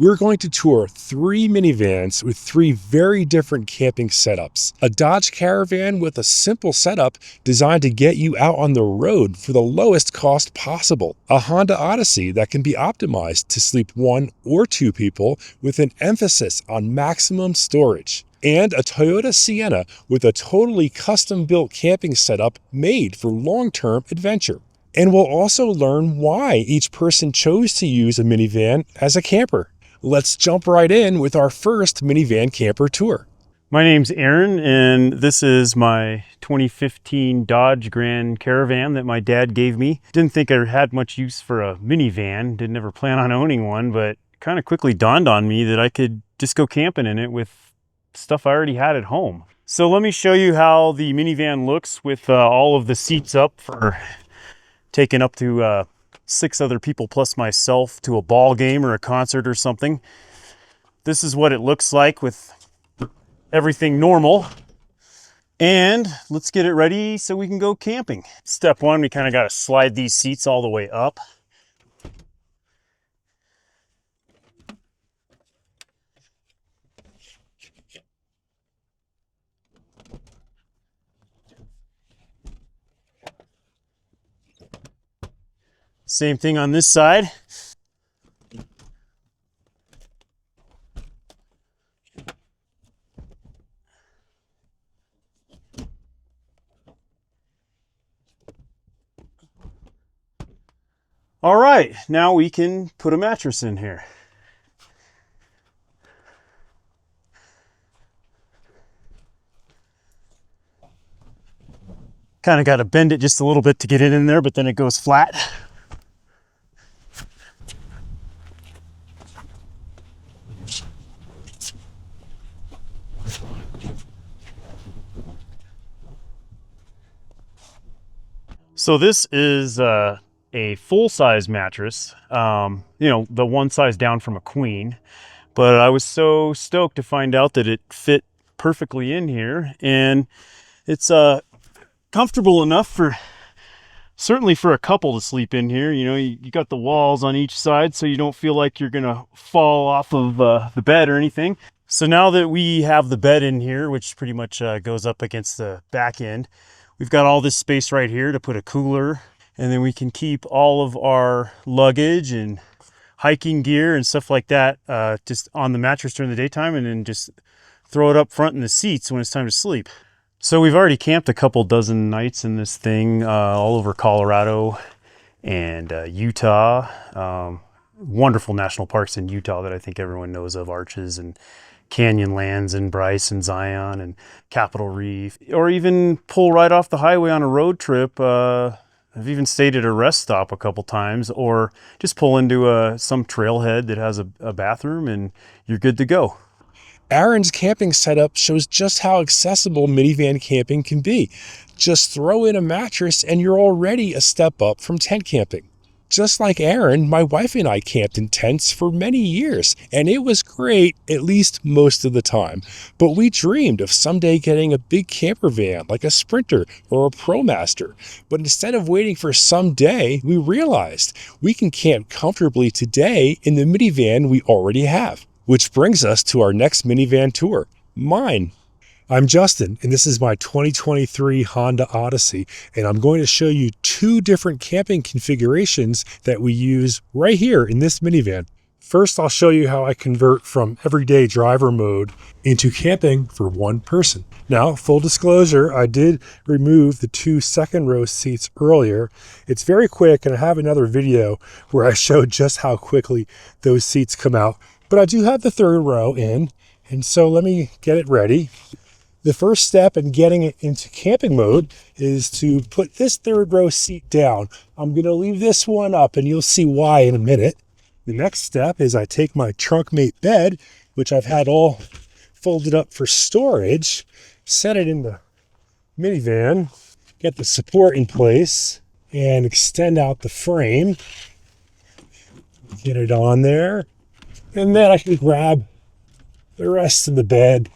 We're going to tour 3 minivans with 3 very different camping setups. A Dodge Caravan with a simple setup designed to get you out on the road for the lowest cost possible. A Honda Odyssey that can be optimized to sleep 1 or 2 people with an emphasis on maximum storage. And a Toyota Sienna with a totally custom-built camping setup made for long-term adventure. And we'll also learn why each person chose to use a minivan as a camper. Let's jump right in with our first minivan camper tour. My name's Aaron, and this is my 2015 Dodge Grand Caravan that my dad gave me. Didn't think I had much use for a minivan, didn't ever plan on owning one, but kind of quickly dawned on me that I could just go camping in it with stuff I already had at home. So let me show you how the minivan looks with all of the seats up for taking up to 6 other people plus myself to a ball game or a concert or something. This is what it looks like with everything normal. And let's get it ready so we can go camping. Step 1, we kind of got to slide these seats all the way up. Same thing on this side. All right, now we can put a mattress in here. Kind of got to bend it just a little bit to get it in there, but then it goes flat. So this is a full-size mattress, you know, the one size down from a queen, but I was so stoked to find out that it fit perfectly in here, and it's comfortable enough for, certainly for a couple to sleep in here. You know, you got the walls on each side so you don't feel like you're gonna fall off of the bed or anything. So now that we have the bed in here, which pretty much goes up against the back end, we've got all this space right here to put a cooler, and then we can keep all of our luggage and hiking gear and stuff like that just on the mattress during the daytime, and then just throw it up front in the seats when it's time to sleep. So we've already camped a couple dozen nights in this thing all over Colorado and Utah. Wonderful national parks in Utah that I think everyone knows of, Arches and Canyonlands and Bryce and Zion and Capitol Reef, or even pull right off the highway on a road trip. I've even stayed at a rest stop a couple times, or just pull into some trailhead that has a bathroom and you're good to go. Aaron's camping setup shows just how accessible minivan camping can be. Just throw in a mattress and you're already a step up from tent camping. Just like Aaron, my wife and I camped in tents for many years, and it was great, at least most of the time. But we dreamed of someday getting a big camper van like a Sprinter or a ProMaster. But instead of waiting for someday, we realized we can camp comfortably today in the minivan we already have. Which brings us to our next minivan tour, mine. I'm Justin, and this is my 2023 Honda Odyssey, and I'm going to show you 2 different camping configurations that we use right here in this minivan. First, I'll show you how I convert from everyday driver mode into camping for 1 person. Now, full disclosure, I did remove the 2 second row seats earlier. It's very quick, and I have another video where I show just how quickly those seats come out. But I do have the 3rd row in, and so let me get it ready. The first step in getting it into camping mode is to put this 3rd row seat down. I'm going to leave this one up, and you'll see why in a minute. The next step is I take my trunkmate bed, which I've had all folded up for storage, set it in the minivan, get the support in place, and extend out the frame. Get it on there, and then I can grab the rest of the bed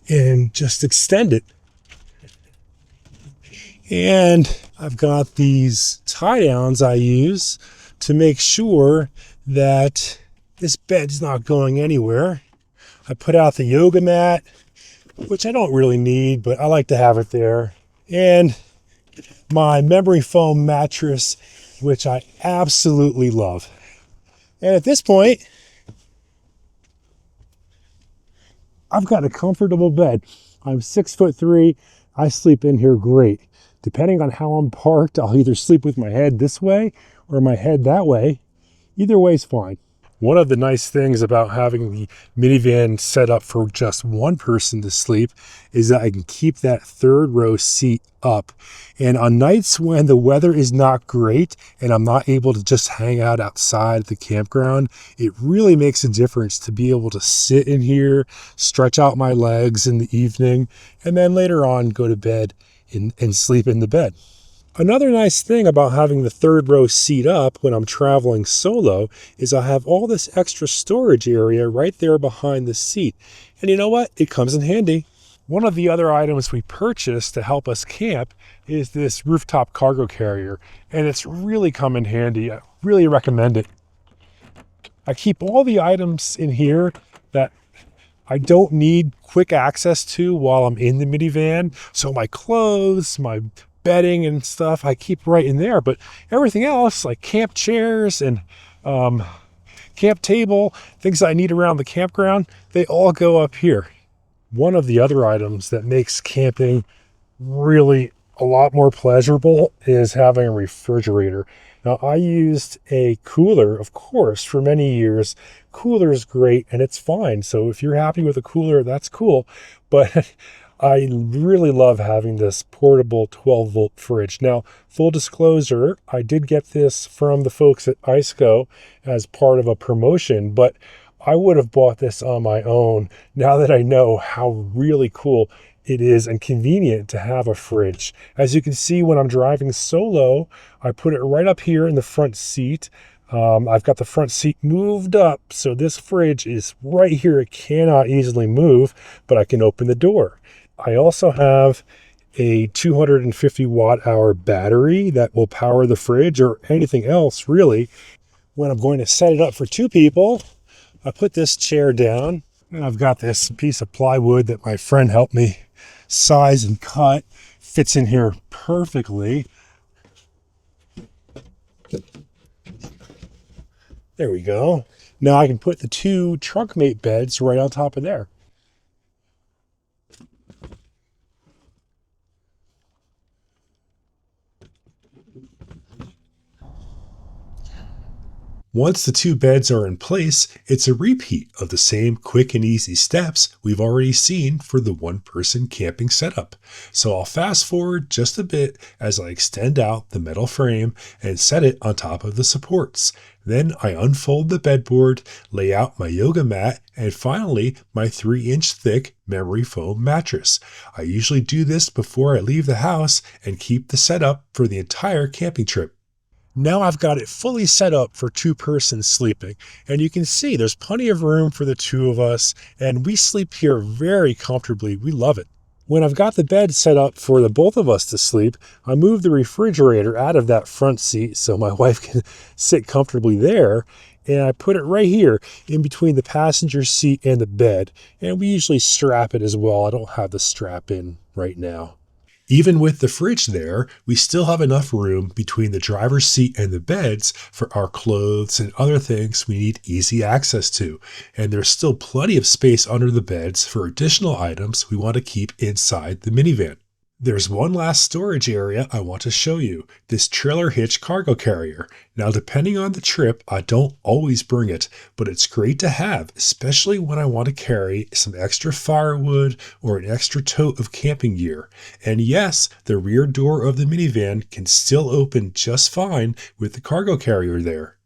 and just extend it. And I've got these tie downs I use to make sure that This bed's not going anywhere. I put out the yoga mat, which I don't really need, but I like to have it there. And my memory foam mattress, which I absolutely love. And at this point, I've got a comfortable bed. I'm 6'3". I sleep in here great. Depending on how I'm parked, I'll either sleep with my head this way or my head that way. Either way is fine. One of the nice things about having the minivan set up for just one person to sleep is that I can keep that third row seat up. And on nights when the weather is not great and I'm not able to just hang out outside the campground, it really makes a difference to be able to sit in here, stretch out my legs in the evening, and then later on go to bed and sleep in the bed. Another nice thing about having the third row seat up when I'm traveling solo is I have all this extra storage area right there behind the seat. And you know what? It comes in handy. One of the other items we purchased to help us camp is this rooftop cargo carrier, and it's really come in handy. I really recommend it. I keep all the items in here that I don't need quick access to while I'm in the minivan. So my clothes, my bedding and stuff, I keep right in there. But everything else, like camp chairs and camp table, things I need around the campground, they all go up here. One of the other items that makes camping really a lot more pleasurable is having a refrigerator. Now, I used a cooler, of course, for many years. Cooler is great and it's fine. So if you're happy with a cooler, that's cool. But I really love having this portable 12-volt fridge. Now, full disclosure, I did get this from the folks at ICECO as part of a promotion, but I would have bought this on my own now that I know how really cool it is and convenient to have a fridge. As you can see, when I'm driving solo, I put it right up here in the front seat. I've got the front seat moved up, so this fridge is right here. It cannot easily move, but I can open the door. I also have a 250 watt hour battery that will power the fridge or anything else really. When I'm going to set it up for two people, I put this chair down and I've got this piece of plywood that my friend helped me size and cut. Fits in here perfectly. There we go. Now I can put the two trunkmate beds right on top of there. Once the two beds are in place, it's a repeat of the same quick and easy steps we've already seen for the one-person camping setup. So I'll fast forward just a bit as I extend out the metal frame and set it on top of the supports. Then I unfold the bedboard, lay out my yoga mat, and finally my 3-inch thick memory foam mattress. I usually do this before I leave the house and keep the setup for the entire camping trip. Now I've got it fully set up for two persons sleeping, and you can see there's plenty of room for the two of us, and we sleep here very comfortably. We love it. When I've got the bed set up for the both of us to sleep, I move the refrigerator out of that front seat so my wife can sit comfortably there, and I put it right here in between the passenger seat and the bed, and we usually strap it as well. I don't have the strap in right now. Even with the fridge there, we still have enough room between the driver's seat and the beds for our clothes and other things we need easy access to. And there's still plenty of space under the beds for additional items we want to keep inside the minivan. There's one last storage area I want to show you, this trailer hitch cargo carrier. Now, depending on the trip, I don't always bring it, but it's great to have, especially when I want to carry some extra firewood or an extra tote of camping gear. And yes, the rear door of the minivan can still open just fine with the cargo carrier there.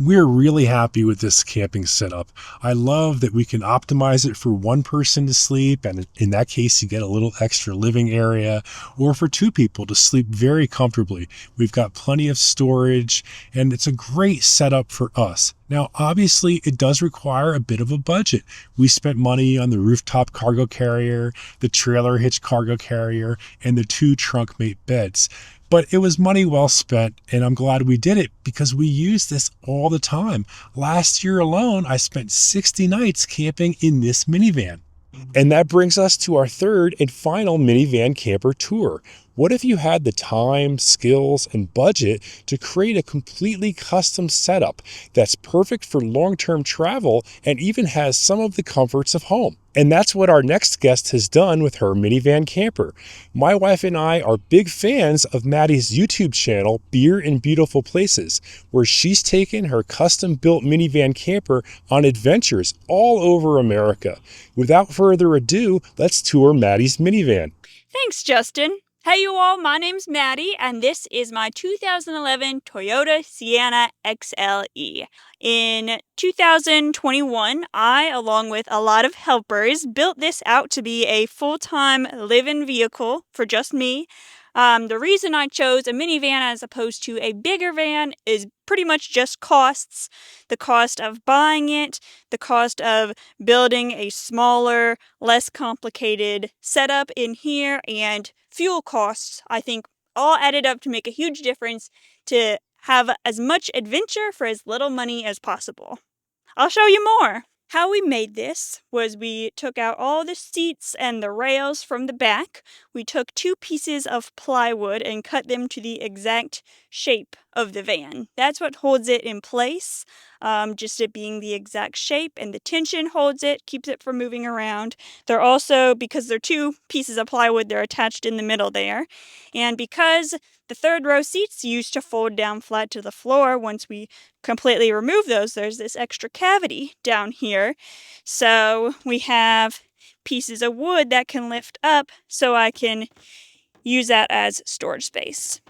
We're really happy with this camping setup. I love that we can optimize it for one person to sleep, and in that case, you get a little extra living area, or for two people to sleep very comfortably. We've got plenty of storage, and it's a great setup for us. Now, obviously, it does require a bit of a budget. We spent money on the rooftop cargo carrier, the trailer hitch cargo carrier, and the two trunkmate beds. But it was money well spent, and I'm glad we did it because we use this all the time. Last year alone, I spent 60 nights camping in this minivan. And that brings us to our third and final minivan camper tour. What if you had the time, skills, and budget to create a completely custom setup that's perfect for long-term travel and even has some of the comforts of home? And that's what our next guest has done with her minivan camper. My wife and I are big fans of Maddie's YouTube channel, Beer in Beautiful Places, where she's taken her custom-built minivan camper on adventures all over America. Without further ado, let's tour Maddie's minivan. Thanks, Justin. Hey you all, my name's Maddie, and this is my 2011 Toyota Sienna XLE. In 2021, I, along with a lot of helpers, built this out to be a full-time live-in vehicle for just me. The reason I chose a minivan as opposed to a bigger van is pretty much just costs. The cost of buying it, the cost of building a smaller, less complicated setup in here, and fuel costs, I think, all added up to make a huge difference to have as much adventure for as little money as possible. I'll show you more. How we made this was we took out all the seats and the rails from the back. We took 2 pieces of plywood and cut them to the exact shape of the van. That's what holds it in place, just it being the exact shape, and the tension holds it, keeps it from moving around. They're also, because they're 2 pieces of plywood, they're attached in the middle there. And because the third row seats used to fold down flat to the floor, once we completely remove those, there's this extra cavity down here. So we have pieces of wood that can lift up so I can use that as storage space.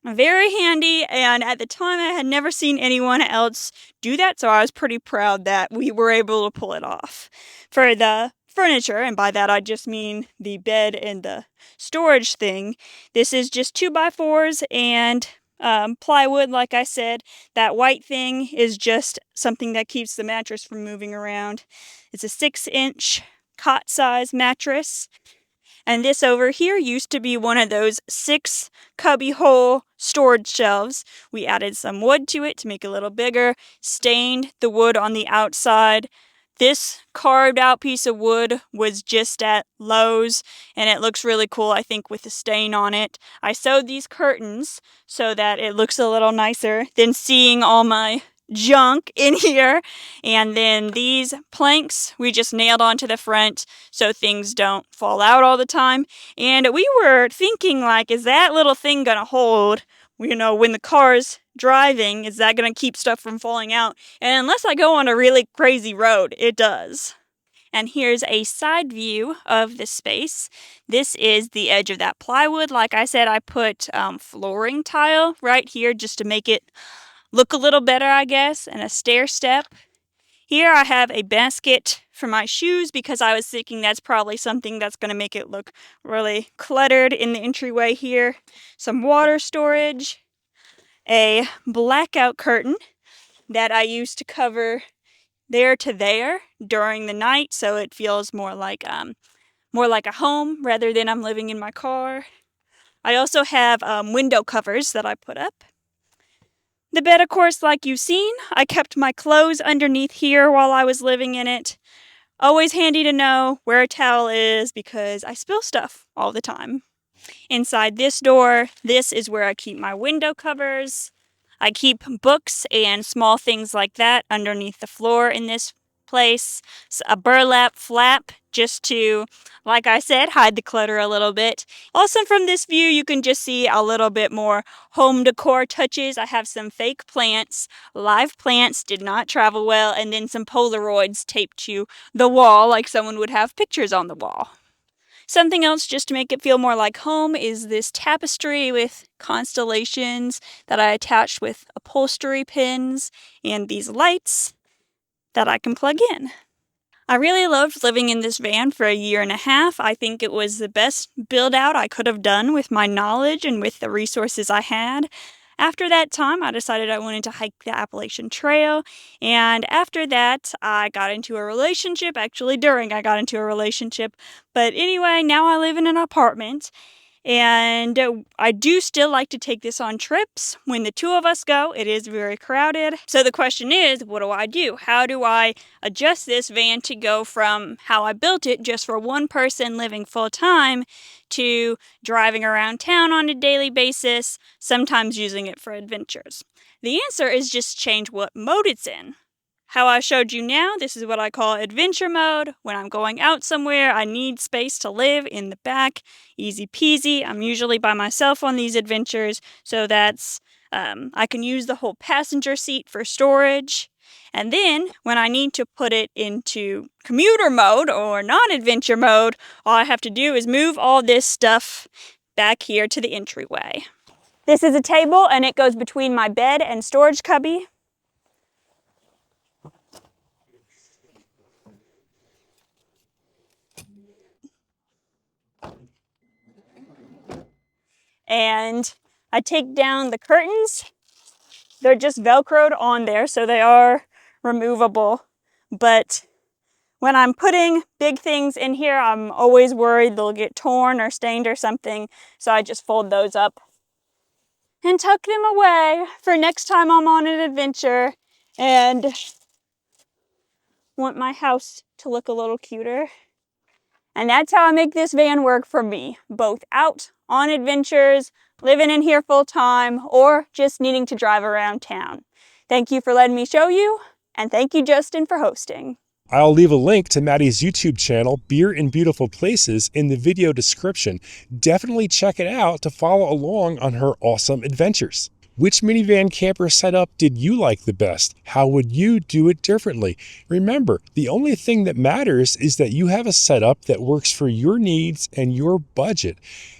Very handy, and at the time I had never seen anyone else do that, so I was pretty proud that we were able to pull it off. For the furniture, and by that I just mean the bed and the storage thing, this is just 2x4s and plywood, like I said. That white thing is just something that keeps the mattress from moving around. It's a 6-inch cot size mattress. And this over here used to be one of those 6 cubby hole storage shelves. We added some wood to it to make it a little bigger, stained the wood on the outside. This carved out piece of wood was just at Lowe's, and it looks really cool, I think, with the stain on it. I sewed these curtains so that it looks a little nicer than seeing all my junk in here. And then these planks we just nailed onto the front so things don't fall out all the time. And we were thinking, like, is that little thing gonna hold, when the car's driving? Is that gonna keep stuff from falling out? And unless I go on a really crazy road, it does. And here's a side view of the space. This is the edge of that plywood. Like I said, I put flooring tile right here just to make it look a little better, I guess, and a stair step. Here I have a basket for my shoes because I was thinking that's probably something that's going to make it look really cluttered in the entryway here. Some water storage, a blackout curtain that I use to cover there to there during the night, so it feels more like a home rather than I'm living in my car. I also have window covers that I put up. The bed, of course, like you've seen, I kept my clothes underneath here while I was living in it. Always handy to know where a towel is because I spill stuff all the time. Inside this door, this is where I keep my window covers. I keep books and small things like that underneath the floor in this place. A burlap flap just to, like I said, hide the clutter a little bit. Also from this view, you can just see a little bit more home decor touches. I have some fake plants. Live plants did not travel well, and then some Polaroids taped to the wall like someone would have pictures on the wall. Something else just to make it feel more like home is this tapestry with constellations that I attached with upholstery pins and these lights that I can plug in. I really loved living in this van for a year and a half. I think it was the best build out I could have done with my knowledge and with the resources I had. After that time, I decided I wanted to hike the Appalachian Trail, and after that, I got into a relationship. Actually, I got into a relationship, but anyway, now I live in an apartment, And I do still like to take this on trips. When the two of us go, it is very crowded. So the question is, what do I do? How do I adjust this van to go from how I built it just for one person living full time to driving around town on a daily basis, sometimes using it for adventures? The answer is just change what mode it's in. How I showed you now, this is what I call adventure mode. When I'm going out somewhere, I need space to live in the back. Easy peasy. I'm usually by myself on these adventures, so that's I can use the whole passenger seat for storage. And then when I need to put it into commuter mode or non-adventure mode, all I have to do is move all this stuff back here to the entryway. This is a table, and it goes between my bed and storage cubby. And I take down the curtains. They're just Velcroed on there, so they are removable. But when I'm putting big things in here, I'm always worried they'll get torn or stained or something. So I just fold those up and tuck them away for next time I'm on an adventure and want my house to look a little cuter. And that's how I make this van work for me, both out on adventures, living in here full time, or just needing to drive around town. Thank you for letting me show you, and thank you, Justin, for hosting. I'll leave a link to Maddie's YouTube channel, Beer in Beautiful Places, in the video description. Definitely check it out to follow along on her awesome adventures. Which minivan camper setup did you like the best? How would you do it differently? Remember, the only thing that matters is that you have a setup that works for your needs and your budget.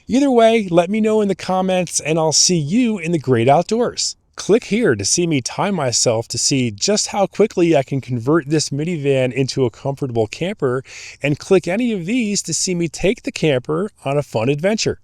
Either way, let me know in the comments and I'll see you in the great outdoors. Click here to see me time myself to see just how quickly I can convert this minivan into a comfortable camper, and click any of these to see me take the camper on a fun adventure.